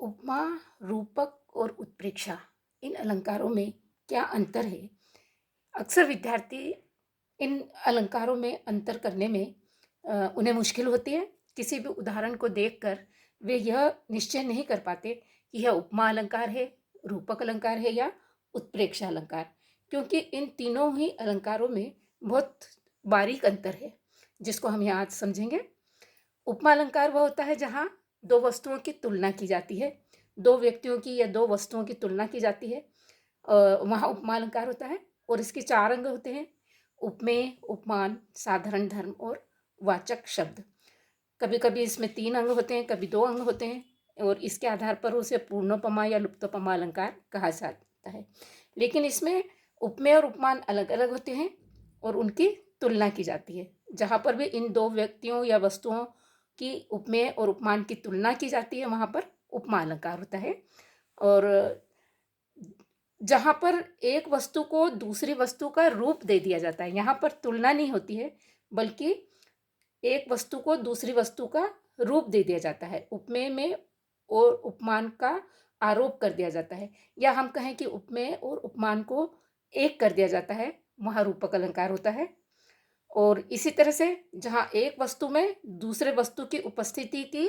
उपमा, रूपक और उत्प्रेक्षा इन अलंकारों में क्या अंतर है? अक्सर विद्यार्थी इन अलंकारों में अंतर करने में उन्हें मुश्किल होती है। किसी भी उदाहरण को देखकर वे यह निश्चय नहीं कर पाते कि यह उपमा अलंकार है, रूपक अलंकार है या उत्प्रेक्षा अलंकार, क्योंकि इन तीनों ही अलंकारों में बहुत बारीक अंतर है, जिसको हम यहाँ आज समझेंगे। उपमा अलंकार वह होता है जहाँ दो वस्तुओं की तुलना की जाती है, दो व्यक्तियों की या दो वस्तुओं की तुलना की जाती है, वहाँ उपमा अलंकार होता है। और इसके चार अंग होते हैं: उपमेय, उपमान, साधारण धर्म और वाचक शब्द। कभी कभी इसमें तीन अंग होते हैं, कभी दो अंग होते हैं, और इसके आधार पर उसे पूर्णोपमा या लुप्तोपमा अलंकार कहा जाता है। लेकिन इसमें उपमेय और उपमान अलग अलग होते हैं और उनकी तुलना की जाती है। जहाँ पर भी इन दो व्यक्तियों या वस्तुओं की उपमेय और उपमान की तुलना की जाती है, वहाँ पर उपमा अलंकार होता है। और जहाँ पर एक वस्तु को दूसरी वस्तु का रूप दे दिया जाता है, यहाँ पर तुलना नहीं होती है, बल्कि एक वस्तु को दूसरी वस्तु का रूप दे दिया जाता है। उपमेय में और उपमान का आरोप कर दिया जाता है, या हम कहें कि उपमेय और उपमान को एक कर दिया जाता है, वहाँ रूपक अलंकार होता है। और इसी तरह से जहाँ एक वस्तु में दूसरे वस्तु की उपस्थिति की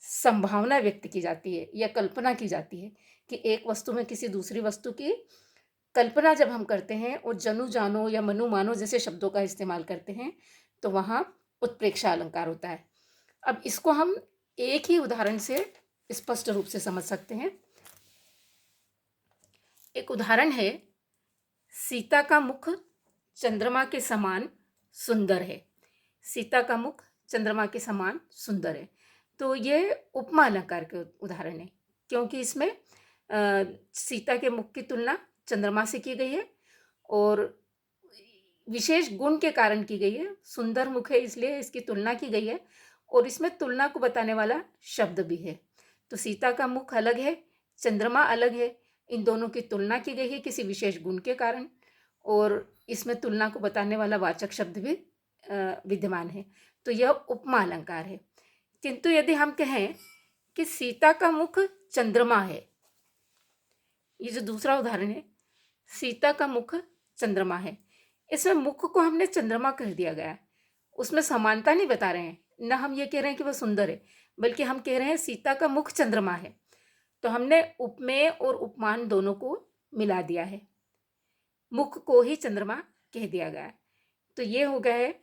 संभावना व्यक्त की जाती है या कल्पना की जाती है, कि एक वस्तु में किसी दूसरी वस्तु की कल्पना जब हम करते हैं और जनु जानो या मनु मानो जैसे शब्दों का इस्तेमाल करते हैं, तो वहाँ उत्प्रेक्षा अलंकार होता है। अब इसको हम एक ही उदाहरण से स्पष्ट रूप से समझ सकते हैं। एक उदाहरण है: सीता का मुख चंद्रमा के समान सुंदर है। सीता का मुख चंद्रमा के समान सुंदर है। तो ये उपमा अलंकार के उदाहरण है, क्योंकि इसमें सीता के मुख की तुलना चंद्रमा से की गई है और विशेष गुण के कारण की गई है। सुंदर मुख है इसलिए इसकी तुलना की गई है, और इसमें तुलना को बताने वाला शब्द भी है। तो सीता का मुख अलग है, चंद्रमा अलग है, इन दोनों की तुलना की गई है किसी विशेष गुण के कारण, और इसमें तुलना को बताने वाला वाचक शब्द भी विद्यमान है। तो यह उपमा अलंकार है। किंतु यदि हम कहें कि सीता का मुख चंद्रमा है, ये जो दूसरा उदाहरण है, सीता का मुख चंद्रमा है, इसमें मुख को हमने चंद्रमा कह दिया गया है। उसमें समानता नहीं बता रहे हैं, न हम ये कह रहे हैं कि वह सुंदर है, बल्कि हम कह रहे हैं सीता का मुख चंद्रमा है। तो हमने उपमेय और उपमान दोनों को मिला दिया है, मुख को ही चंद्रमा कह दिया गया है। तो ये हो गया है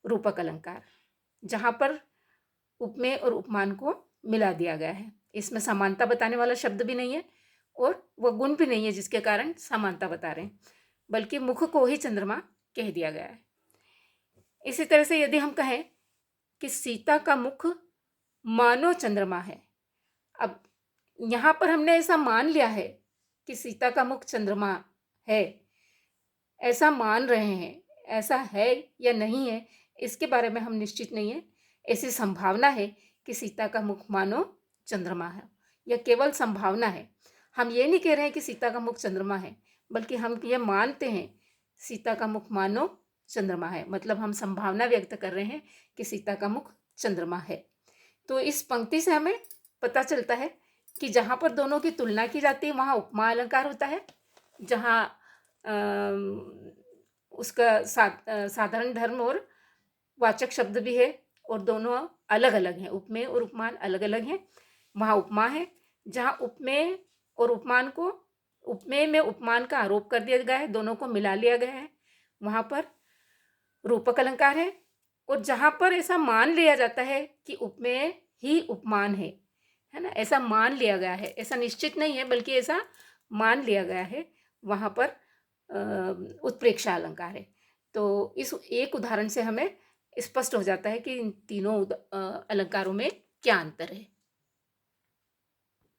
रूपक अलंकार, जहाँ पर उपमेय और उपमान को मिला दिया गया है। इसमें समानता बताने वाला शब्द भी नहीं है और वह गुण भी नहीं है जिसके कारण समानता बता रहे हैं, बल्कि मुख को ही चंद्रमा कह दिया गया है। इसी तरह से यदि हम कहें कि सीता का मुख मानो चंद्रमा है, अब यहाँ पर हमने ऐसा मान लिया है कि सीता का मुख चंद्रमा है, ऐसा मान रहे हैं, ऐसा है या नहीं है इसके बारे में हम निश्चित नहीं है। ऐसी संभावना है कि सीता का मुख मानो चंद्रमा है, यह केवल संभावना है। हम ये नहीं कह रहे हैं कि सीता का मुख चंद्रमा है, बल्कि हम ये मानते हैं सीता का मुख मानो चंद्रमा है, मतलब हम संभावना व्यक्त कर रहे हैं कि सीता का मुख चंद्रमा है। तो इस पंक्ति से हमें पता चलता है कि जहाँ पर दोनों की तुलना की जाती है वहाँ उपमा अलंकार होता है, जहाँ उसका साधारण धर्म और वाचक शब्द भी है, और दोनों अलग अलग हैं, उपमेय और उपमान अलग अलग हैं, वहाँ उपमा है। जहाँ उपमेय और उपमान को, उपमेय में उपमान का आरोप कर दिया गया है, दोनों को मिला लिया गया है, वहाँ पर रूपक अलंकार है। और जहाँ पर ऐसा मान लिया जाता है कि उपमेय ही उपमान है ना, ऐसा मान लिया गया है, ऐसा निश्चित नहीं है बल्कि ऐसा मान लिया गया है, वहाँ पर उत्प्रेक्षा अलंकार है। तो इस एक उदाहरण से हमें स्पष्ट हो जाता है कि इन तीनों अलंकारों में क्या अंतर है।